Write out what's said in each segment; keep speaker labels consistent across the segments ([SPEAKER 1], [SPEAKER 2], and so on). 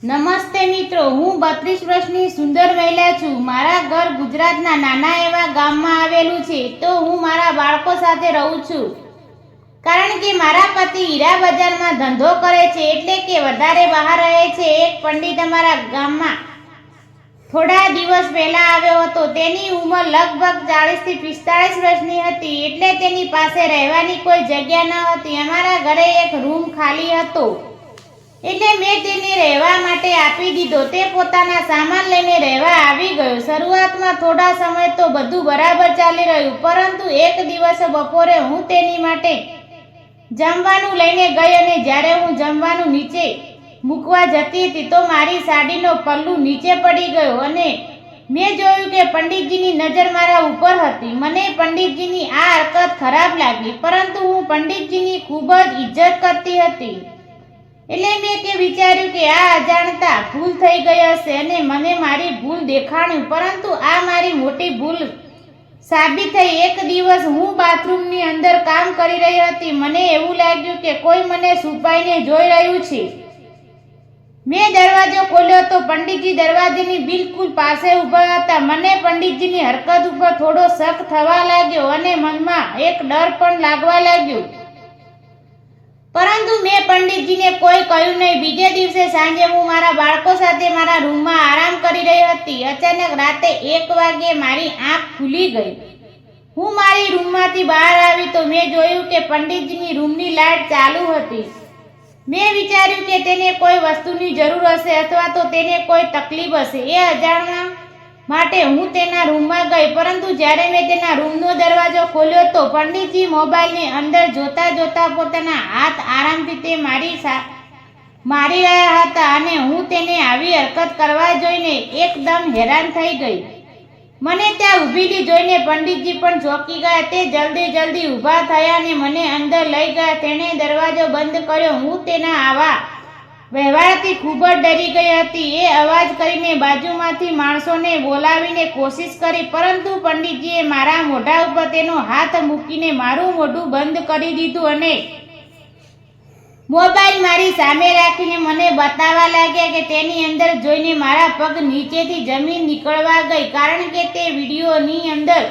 [SPEAKER 1] નમસ્તે મિત્રો, હું 32 વર્ષની સુંદર મહિલા છું. મારા ઘર ગુજરાતના નાના એવા ગામમાં આવેલું છે. તો હું મારા બાળકો સાથે રહું છું, કારણ કે મારા પતિ હીરા બજારમાં ધંધો કરે છે, એટલે કે વધારે બહાર રહે છે. એક પંડિત અમારા ગામમાં થોડા દિવસ પહેલા આવ્યો હતો. તેની ઉંમર લગભગ 40 થી 45 વર્ષની હતી, એટલે તેની પાસે રહેવાની કોઈ જગ્યા ન હતી. અમારા ઘરે એક રૂમ ખાલી હતો, એટલે મેં તેને રહેવા માટે આપી દીધો. તે પોતાના સામાન લઈને રહેવા આવી ગયો. શરૂઆતમાં થોડા સમય તો બધું બરાબર ચાલી રહ્યું, પરંતુ એક દિવસ બપોરે હું તેની માટે જમવાનું લઈને ગઈ અને જ્યારે હું જમવાનું નીચે મૂકવા જતી હતી તો મારી સાડીનો પલ્લુ નીચે પડી ગયો અને મેં જોયું કે પંડિતજીની નજર મારા ઉપર હતી. મને પંડિતજીની આ હરકત ખરાબ લાગી, પરંતુ હું પંડિતજીની ખૂબ જ ઇજ્જત કરતી હતી, એટલે મેં વિચાર્યું કે આ અજાણતા ભૂલ થઈ ગઈ હશે અને મને મારી ભૂલ દેખાણ્યું, પરંતુ આ મારી મોટી ભૂલ સાબિત થઈ. એક દિવસ હું બાથરૂમની અંદર કામ કરી રહી હતી. મને એવું લાગ્યું કે કોઈ મને છુપાઈને જોઈ રહ્યું છે. મેં દરવાજો ખોલ્યો તો પંડિતજી દરવાજાની બિલકુલ પાસે ઊભા હતા. મને પંડિતજીની હરકત ઉપર થોડો શક થવા લાગ્યો અને મનમાં એક ડર પણ લાગવા લાગ્યો, પરંતુ મેં પંડિતજીને કોઈ કહ્યું નહીં. બીજે દિવસે સાંજે હું મારા બાળકો સાથે મારા રૂમમાં આરામ કરી રહી હતી. અચાનક રાતે 1 વાગ્યે મારી આંખ ખુલી ગઈ. હું મારી રૂમમાંથી બહાર આવી તો મેં જોયું કે પંડિતજીની રૂમની લાઇટ ચાલુ હતી. મેં વિચાર્યું કે તેને કોઈ વસ્તુની જરૂર હશે અથવા તો તેને કોઈ તકલીફ હશે. એ અજાણવા માટે હું તેના રૂમમાં ગઈ, પરંતુ જ્યારે મેં તેના રૂમનો દરવાજો ખોલ્યો તો પંડિતજી મોબાઈલની અંદર જોતા જોતા પોતાના હાથ આરામથી તે મારી રહ્યા હતા અને હું તેને આવી હરકત કરવા જોઈને એકદમ હેરાન થઈ ગઈ. મને ત્યાં ઊભેલી જોઈને પંડિતજી પણ ચોંકી ગયા. તે જલ્દી ઊભા થયા અને મને અંદર લઈ ગયા. તેણે દરવાજો બંધ કર્યો. હું તેના આવા વ્યવહારથી ખૂબ જ ડરી ગઈ હતી. એ અવાજ કરીને બાજુમાંથી માણસોને બોલાવીને કોશિશ કરી, પરંતુ પંડિતજીએ મારા મોઢા ઉપર તેનો હાથ મૂકીને મારું મોઢું બંધ કરી દીધું અને મોબાઈલ મારી સામે રાખીને મને બતાવવા લાગ્યા કે તેની અંદર જોઈને મારા પગ નીચેથી જમીન નીકળવા ગઈ, કારણ કે તે વિડીયોની અંદર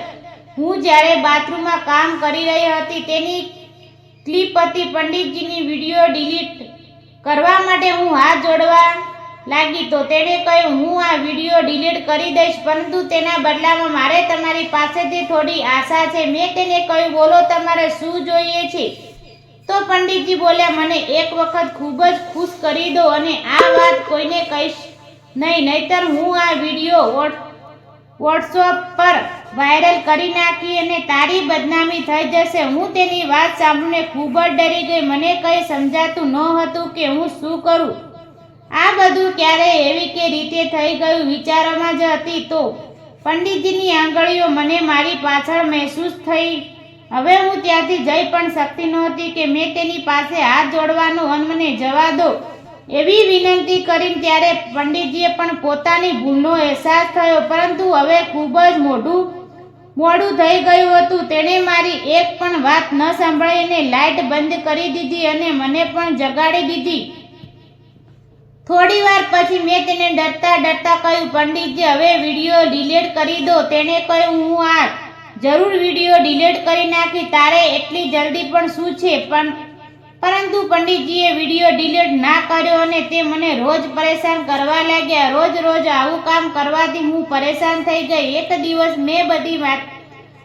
[SPEAKER 1] હું જ્યારે બાથરૂમમાં કામ કરી રહી હતી તેની ક્લિપ હતી. પંડિતજીની વિડીયો ડિલીટ કરવા માટે હું હાથ જોડવા લાગી તો તેણે કહ્યું, હું આ વિડીયો ડિલીટ કરી દઈશ, પરંતુ તેના બદલામાં મારે તમારી પાસેથી થોડી આશા છે. મેં તેને કહ્યું, બોલો, તમારે શું જોઈએ છે? તો પંડિતજી બોલ્યા, મને એક વખત ખૂબ જ ખુશ કરી દો અને આ વાત કોઈને કહીશ નહીં, નહીતર હું આ વિડીયો વોટ્સએપ પર વાયરલ કરી નાખી અને તારી બદનામી થઈ જશે. હું તેની વાત સાંભળીને ખૂબ જ ડરી ગઈ. મને કંઈ સમજાતું નહોતું કે હું શું કરું. આ બધું ક્યારે એવી કે રીતે થઈ ગયું વિચારોમાં જ હતી તો પંડિતજીની આંગળીઓ મને મારી પાછળ મહેસૂસ થઈ. હવે હું ત્યાંથી જઈ પણ શકતી નહોતી કે મેં તેની પાસે હાથ જોડવાનું અને મને જવા દો એવી વિનંતી કરી. ત્યારે પંડિતજીએ પણ પોતાની ભૂલનો અહેસાસ થયો, પરંતુ હવે ખૂબ જ મોડું થઈ ગયું હતું. તેણે મારી એક પણ વાત ન સાંભળીને લાઇટ બંધ કરી દીધી અને મને પણ જગાડી દીધી. થોડી વાર પછી મેં તેને ડરતા કહ્યું, પંડિતજી, હવે વિડીયો ડિલીટ કરી દો. તેણે કહ્યું, હું આ જરૂર વિડીયો ડિલીટ કરી નાખી, તારે એટલી જલ્દી પણ શું છે? પરંતુ પંડિતજીએ વિડીયો ડિલીટ ના કર્યો અને તે મને રોજ પરેશાન કરવા લાગ્યા. રોજ આવું કામ કરવાથી હું પરેશાન થઈ ગઈ. એક દિવસ મેં બધી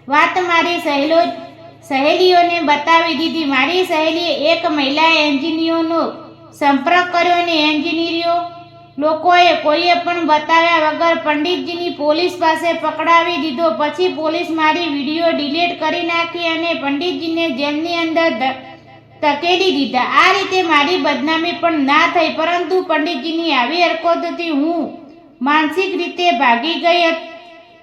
[SPEAKER 1] વાત મારી સહેલીઓને બતાવી દીધી. મારી સહેલીએ એક મહિલા એન્જિનિયરનો સંપર્ક કર્યો અને એન્જિનિયરો કોઈએ પણ બતાવ્યા વગર પંડિતજીની પોલીસ પાસે પકડાવી દીધો. પછી પોલીસ મારી વિડીયો ડિલીટ કરી નાખી અને પંડિતજીને જેલની અંદર ધકેલી દીધા. આ રીતે મારી બદનામી પણ ના થઈ, પરંતુ પંડિતજીની આવી હરકતોથી હું માનસિક રીતે ભાગી ગઈ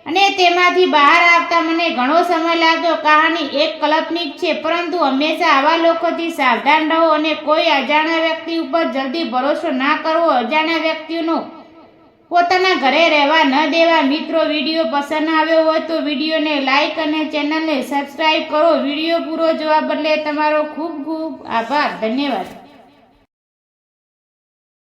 [SPEAKER 1] અને તેમાંથી બહાર આવતા મને ઘણો સમય લાગ્યો. કહાની એક કાલ્પનિક છે, પરંતુ હંમેશા આવા લોકોથી સાવધાન રહો અને કોઈ અજાણ્યા વ્યક્તિ ઉપર જલ્દી ભરોસો ના કરવો. અજાણ્યા વ્યક્તિઓનો પોતાના ઘરે રહેવા ન દેવા. મિત્રો, વિડીયો પસંદ આવ્યો હોય તો વિડીયોને લાઈક અને ચેનલને સબસ્ક્રાઈબ કરો. વિડીયો પૂરો જોવા બદલે તમારો ખૂબ ખૂબ આભાર. ધન્યવાદ.